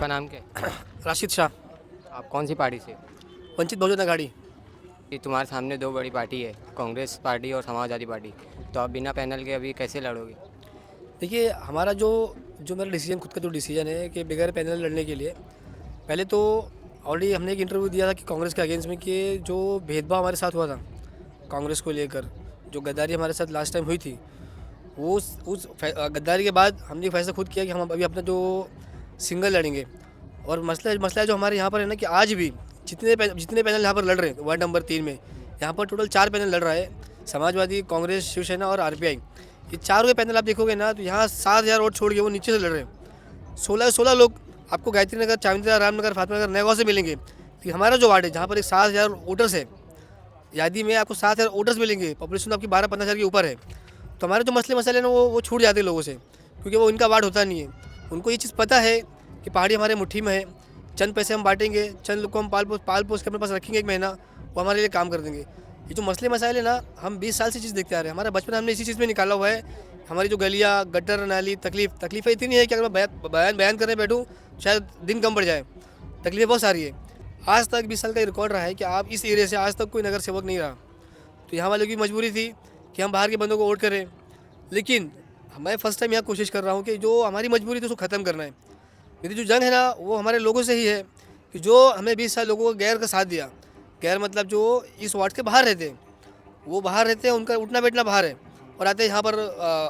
आपका नाम क्या है? राशिद शाह। आप कौन सी पार्टी से हो? वंचित बहुजन अघाड़ी। कि तुम्हारे सामने दो बड़ी पार्टी है, कांग्रेस पार्टी और समाजवादी पार्टी, तो आप बिना पैनल के अभी कैसे लड़ोगे? देखिए हमारा जो जो मेरा डिसीजन, खुद का जो डिसीजन है कि बगैर पैनल लड़ने के लिए, पहले तो ऑलरेडी हमने एक इंटरव्यू दिया था कि कांग्रेस के अगेंस्ट में कि जो भेदभाव हमारे साथ हुआ था कांग्रेस को लेकर, जो गद्दारी हमारे साथ लास्ट टाइम हुई थी, वो गद्दारी के बाद हमने फैसला खुद किया कि हम अभी अपना जो सिंगल लड़ेंगे। और मसला मसला जो हमारे यहाँ पर है ना कि आज भी जितने पैनल यहाँ पर लड़ रहे हैं वार्ड नंबर 3 में, यहाँ पर टोटल 4 पैनल लड़ रहा है, समाजवादी, कांग्रेस, शिवसेना और आरपीआई। ये चारों के पैनल आप देखोगे ना तो यहाँ 7,000 वोट छोड़ के वो नीचे से लड़ रहे हैं। 16 लोग आपको गायत्री नगर, चावंदरा, रामनगर, फातिमा नगर, नया गाँव से मिलेंगे। लेकिन हमारा जो वार्ड है जहाँ पर एक 7,000 वोटर्स है, यादी में आपको 7,000 वोटर्स मिलेंगे, पॉपुलेशन आपकी 12-15 हज़ार के ऊपर है। तो हमारे जो मसले ना वो छूट जाते हैं लोगों से, क्योंकि वो इनका वार्ड होता नहीं है। उनको ये चीज़ पता है कि पहाड़ी हमारे मुट्ठी में है, चंद पैसे हम बांटेंगे, चंद लोग को हम पाल पोस के अपने पास रखेंगे 1 महीना, वो हमारे लिए काम कर देंगे। ये जो मसले मसाइल है ना, हम 20 साल से चीज़ देखते आ रहे हैं। हमारा बचपन हमने इसी चीज़ में निकाला हुआ है। हमारी जो गलियाँ, गटर, नाली, तकलीफ़ें इतनी है कि अगर मैं बयान करने बैठूँ शायद दिन कम पड़ जाए। तकलीफ़ें बहुत सारी है। आज तक 20 साल का रिकॉर्ड रहा है कि आप इस एरिया से आज तक कोई नगर सेवक नहीं रहा। तो यहाँ वालों की मजबूरी थी कि हम बाहर के बंदों को वोट करें, लेकिन मैं फर्स्ट टाइम यहाँ कोशिश कर रहा हूँ कि जो हमारी मजबूरी थी उसको ख़त्म करना है। मेरी जो जंग है ना वो हमारे लोगों से ही है कि जो हमें 20 साल लोगों को गैर का साथ दिया। गैर मतलब जो इस वार्ड के बाहर रहते हैं, वो बाहर रहते हैं, उनका उठना बैठना बाहर है, और आते हैं यहाँ पर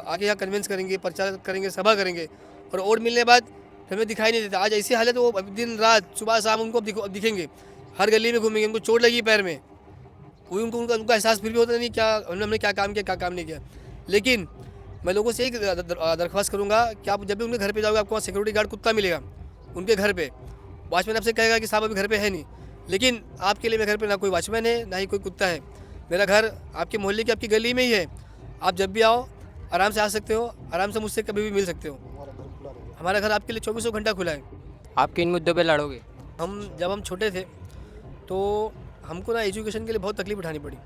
आके यहाँ कन्विंस करेंगे, प्रचार करेंगे, सभा करेंगे, और वोट मिलने के बाद फिर हमें दिखाई नहीं देता। आज ऐसी हालत है, वो दिन रात सुबह शाम उनको दिखेंगे, हर गली में घूमेंगे, उनको चोट लगी पैर में, कोई उनका एहसास फिर भी होता नहीं क्या हमने क्या काम किया, क्या काम नहीं किया। लेकिन मैं लोगों से एक दरख्वास्त करूँगा कि आप जब भी उनके घर पे जाओगे, आपको वहाँ सिक्योरिटी गार्ड कुत्ता मिलेगा उनके घर पे। वॉचमैन आपसे कहेगा कि साहब अभी घर पे है नहीं, लेकिन आपके लिए मेरे घर पे ना कोई वॉचमैन है, ना ही कोई कुत्ता है। मेरा घर आपके मोहल्ले की, आपकी गली में ही है। आप जब भी आओ आराम से आ सकते हो, आराम से मुझसे कभी भी मिल सकते हो। हमारा घर आपके लिए 24 घंटा खुला है। आप किन मुद्दों पे लड़ोगे? जब हम छोटे थे तो हमको ना एजुकेशन के लिए बहुत तकलीफ़ उठानी पड़ी।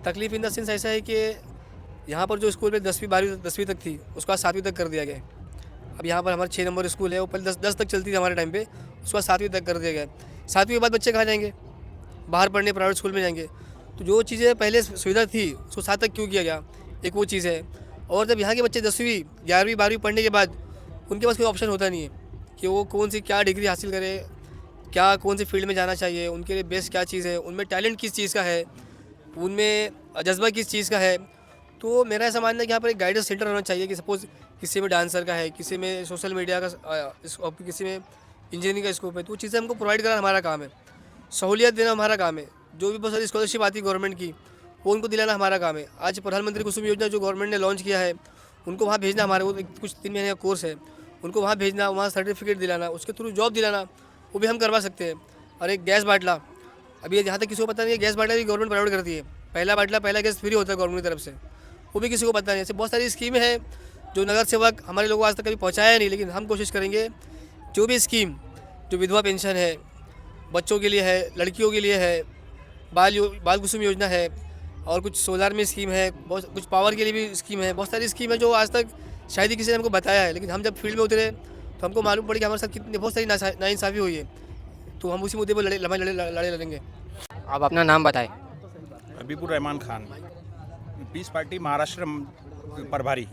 तकलीफ़ इन द सेंस ऐसा है कि यहाँ पर जो स्कूल में 10वीं तक थी, उसको आज 7वीं तक कर दिया गया है। अब यहाँ पर हमारा 6 नंबर स्कूल है, वो पहले 10 तक चलती थी हमारे टाइम पे, उसके बाद 7वीं तक कर दिया गया है। 7वीं के बाद बच्चे कहाँ जाएंगे? बाहर पढ़ने, प्राइवेट स्कूल में जाएंगे। तो जो चीज़ें पहले सुविधा थी उसको 7 तक क्यों किया गया, एक वो चीज़ है। और जब यहाँ के बच्चे 10वीं, 11वीं, 12वीं पढ़ने के बाद उनके पास कोई ऑप्शन होता नहीं है कि वो कौन सी क्या डिग्री हासिल करे, क्या कौन सी फील्ड में जाना चाहिए, उनके लिए बेस्ट क्या चीज़ है, उनमें टैलेंट किस चीज़ का है, उनमें जज्बा किस चीज़ का है। तो मेरा ऐसा मानना है कि यहाँ पर एक गाइडेंस सेंटर होना चाहिए कि सपोज़ किसी में डांसर का है, किसी में सोशल मीडिया का, किसी में इंजीनियरिंग का स्कोप है, तो वो चीज़ें हमको प्रोवाइड करना हमारा काम है। सहूलियत देना हमारा काम है। जो भी बहुत सारी स्कॉलरशिप आती है गवर्नमेंट की, वो उनको दिलाना हमारा काम है। आज प्रधानमंत्री कुसुम योजना जो गवर्नमेंट ने लॉन्च किया है, उनको वहाँ भेजना हमारे, वो कुछ 3 महीने का कोर्स है, उनको वहाँ भेजना, वहाँ सर्टिफिकेट दिलाना, उसके थ्रू जॉब दिलाना, वो भी हम करवा सकते हैं। और एक गैस बाटला, अभी जहाँ तक किसी को पता नहीं है, गैस बाटला भी गवर्नमेंट प्रोवाइड करती है। पहला गैस फ्री होता है गवर्नमेंट की तरफ से, वो भी किसी को पता नहीं। ऐसे बहुत सारी स्कीमें हैं जो नगर सेवक हमारे लोगों को आज तक कभी पहुँचाया नहीं, लेकिन हम कोशिश करेंगे जो भी स्कीम, जो विधवा पेंशन है, बच्चों के लिए है, लड़कियों के लिए है, बाल कुसुम योजना है, और कुछ सोलर में स्कीम है, बहुत कुछ पावर के लिए भी स्कीम है। बहुत सारी स्कीम है जो आज तक शायद ही किसी ने हमको बताया है, लेकिन हम जब फील्ड में उतरे तो हमको मालूम पड़ी कि हमारे साथ कितनी बहुत सारी नाइंसाफ़ी हुई है। तो हम उसी मुद्दे पर लड़ेंगे। आप अपना नाम बताएं। हबीबुर रहमान खान, पीस पार्टी महाराष्ट्र प्रभारी।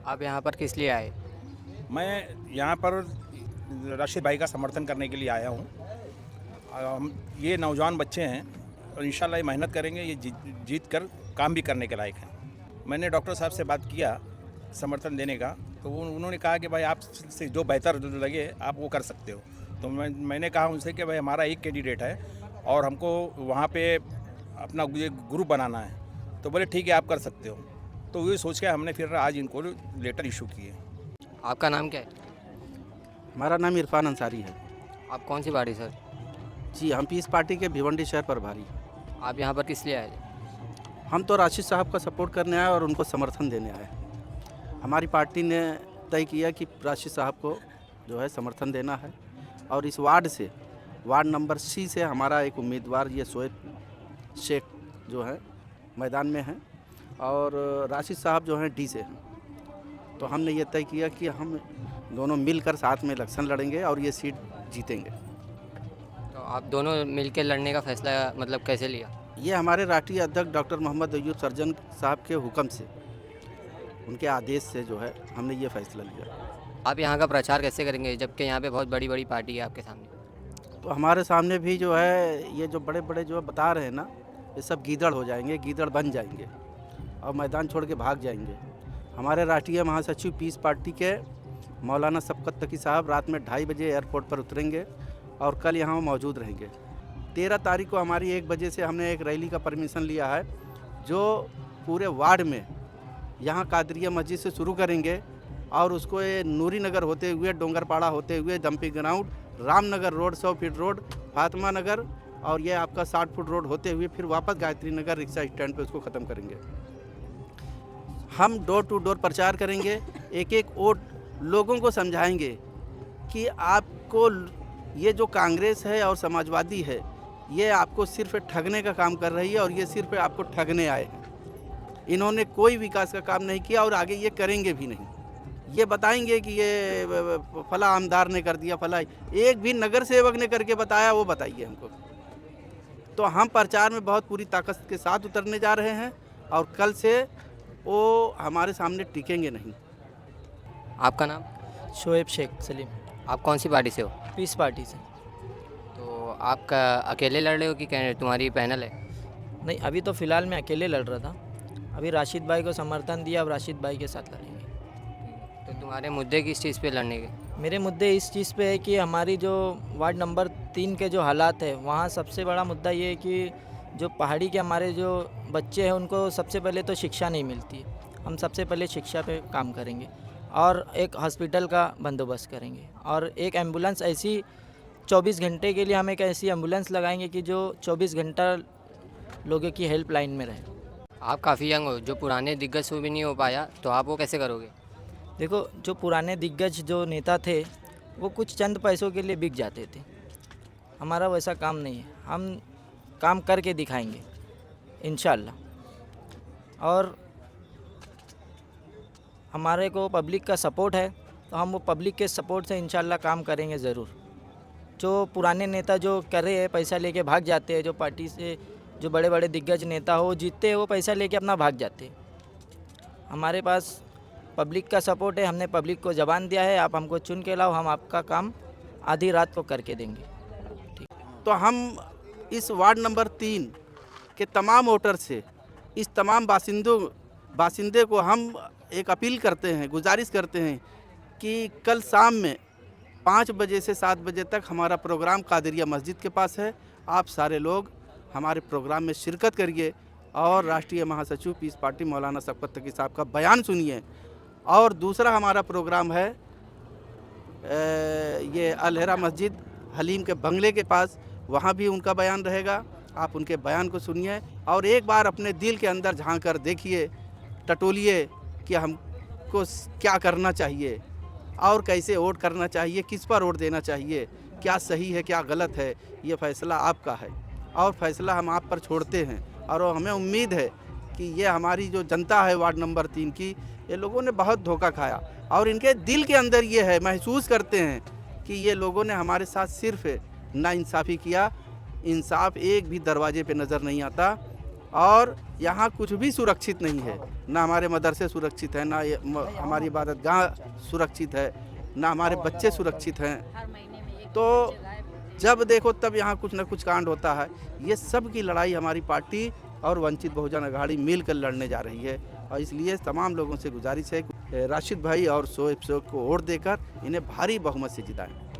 आप यहाँ पर किस लिए आए? मैं यहाँ पर राशिद भाई का समर्थन करने के लिए आया हूँ। ये नौजवान बच्चे हैं और इंशाल्लाह ये मेहनत करेंगे, ये जीत कर काम भी करने के लायक हैं। मैंने डॉक्टर साहब से बात किया समर्थन देने का, तो उन्होंने कहा कि भाई आपसे जो बेहतर लगे आप वो कर सकते हो। तो मैंने कहा उनसे कि भाई हमारा एक कैंडिडेट है और हमको वहाँ पे अपना ग्रुप बनाना है। तो बोले ठीक है आप कर सकते हो। तो ये सोच के हमने फिर आज इनको लेटर इशू किए। आपका नाम क्या है? हमारा नाम इरफान अंसारी है। आप कौन सी पार्टी सर? जी हम पीस पार्टी के भिवंडी शहर प्रभारी। आप यहाँ पर किस लिए आए? हम तो राशिद साहब का सपोर्ट करने आए और उनको समर्थन देने आए। हमारी पार्टी ने तय किया कि राशिद साहब को जो है समर्थन देना है, और इस वार्ड से, वार्ड नंबर सी से हमारा एक उम्मीदवार ये शोएब शेख जो है मैदान में हैं, और राशिद साहब जो हैं डी से हैं। तो हमने ये तय किया कि हम दोनों मिलकर साथ में इलेक्शन लड़ेंगे और ये सीट जीतेंगे। तो आप दोनों मिलकर लड़ने का फैसला मतलब कैसे लिया? ये हमारे राष्ट्रीय अध्यक्ष डॉक्टर मोहम्मद अय्यूब सर्जन साहब के हुक्म से, उनके आदेश से जो है हमने ये फैसला लिया। आप यहाँ का प्रचार कैसे करेंगे जबकि यहाँ पे बहुत बड़ी बड़ी पार्टी है आपके सामने? तो हमारे सामने भी जो है ये जो बड़े बड़े जो बता रहे हैं ना, ये सब गीदड़ हो जाएंगे, गीदड़ बन जाएंगे और मैदान छोड़ के भाग जाएंगे। हमारे राष्ट्रीय महासचिव पीस पार्टी के मौलाना शफकत तकी साहब रात में 2:30 बजे एयरपोर्ट पर उतरेंगे और कल यहाँ मौजूद रहेंगे। 13 तारीख को हमारी 1 बजे से हमने एक रैली का परमिशन लिया है जो पूरे वार्ड में यहाँ कादरिया मस्जिद से शुरू करेंगे और उसको ये नूरी नगर होते हुए, डोंगरपाड़ा होते हुए, dumping ground, Ramnagar road, 100 feet road, Fatima Nagar और ये आपका 60 फुट रोड होते हुए फिर वापस गायत्री नगर रिक्शा स्टैंड पे उसको ख़त्म करेंगे। हम डोर टू डोर प्रचार करेंगे, एक एक वोट लोगों को समझाएंगे कि आपको ये जो कांग्रेस है और समाजवादी है ये आपको सिर्फ ठगने का काम कर रही है और ये सिर्फ आपको ठगने आए हैं। इन्होंने कोई विकास का काम नहीं किया और आगे ये करेंगे भी नहीं। ये बताएंगे कि ये फला आमदार ने कर दिया, फला एक भी नगर सेवक ने करके बताया वो बताइए हमको। तो हम प्रचार में बहुत पूरी ताकत के साथ उतरने जा रहे हैं और कल से वो हमारे सामने टिकेंगे नहीं। आपका नाम? शोएब शेख सलीम, आप कौन सी पार्टी से हो? पीस पार्टी से। तो आपका अकेले लड़ रहे हो कि तुम्हारी पैनल है? नहीं, अभी तो फ़िलहाल मैं अकेले लड़ रहा था। अभी राशिद भाई को समर्थन दिया, अब राशिद भाई के साथ लड़ेंगे। तो तुम्हारे मुद्दे किस चीज़ पे लड़ने के? मेरे मुद्दे इस चीज़ पे है कि हमारी जो वार्ड नंबर 3 के जो हालात है वहाँ सबसे बड़ा मुद्दा ये है कि जो पहाड़ी के हमारे जो बच्चे हैं उनको सबसे पहले तो शिक्षा नहीं मिलती है। हम सबसे पहले शिक्षा पे काम करेंगे और एक हॉस्पिटल का बंदोबस्त करेंगे और एक एम्बुलेंस ऐसी 24 घंटे के लिए हम एक ऐसी एम्बुलेंस लगाएंगे कि जो 24 घंटा लोगों की हेल्पलाइन में रहे। आप काफ़ी यंग हो, जो पुराने दिग्गज से भी नहीं हो पाया तो आप वो कैसे करोगे? देखो, जो पुराने दिग्गज जो नेता थे वो कुछ चंद पैसों के लिए बिक जाते थे। हमारा वैसा काम नहीं है, हम काम करके दिखाएंगे इंशाल्लाह। और हमारे को पब्लिक का सपोर्ट है तो हम वो पब्लिक के सपोर्ट से इंशाल्लाह काम करेंगे ज़रूर। जो पुराने नेता जो कर रहे हैं, पैसा लेके भाग जाते हैं, जो पार्टी से जो बड़े बड़े दिग्गज नेता हो जीतते हैं वो पैसा लेके अपना भाग जाते हैं। हमारे पास पब्लिक का सपोर्ट है, हमने पब्लिक को ज़बान दिया है, आप हमको चुन के लाओ, हम आपका काम आधी रात को करके देंगे। ठीक। तो हम इस वार्ड नंबर 3 के तमाम वोटर से, इस तमाम बासिंदे को हम एक अपील करते हैं, गुजारिश करते हैं कि कल शाम में 5 बजे से 7 बजे तक हमारा प्रोग्राम कादरिया मस्जिद के पास है। आप सारे लोग हमारे प्रोग्राम में शिरकत करिए और राष्ट्रीय महासचिव पीस पार्टी मौलाना शफकत तकी साहब का बयान सुनिए। और दूसरा हमारा प्रोग्राम है ये अलहरा मस्जिद हलीम के बंगले के पास, वहाँ भी उनका बयान रहेगा। आप उनके बयान को सुनिए और एक बार अपने दिल के अंदर झांक कर देखिए, टटोलिए कि हमको क्या करना चाहिए और कैसे वोट करना चाहिए, किस पर वोट देना चाहिए, क्या सही है क्या गलत है, ये फैसला आपका है और फैसला हम आप पर छोड़ते हैं। और हमें उम्मीद है कि ये हमारी जो जनता है वार्ड नंबर 3 की, ये लोगों ने बहुत धोखा खाया और इनके दिल के अंदर ये है, महसूस करते हैं कि ये लोगों ने हमारे साथ सिर्फ नाइंसाफ़ी किया। इंसाफ एक भी दरवाजे पे नज़र नहीं आता और यहाँ कुछ भी सुरक्षित नहीं है। ना हमारे मदरसे सुरक्षित हैं, ना हमारी इबादतगाह सुरक्षित है, ना हमारे बच्चे सुरक्षित हैं। तो जब देखो तब यहाँ कुछ न कुछ कांड होता है। ये सब की लड़ाई हमारी पार्टी और वंचित बहुजन अघाड़ी मिलकर लड़ने जा रही है और इसलिए तमाम लोगों से गुजारिश है कि राशिद भाई और शोएब शेख को वोट देकर इन्हें भारी बहुमत से जिताएं।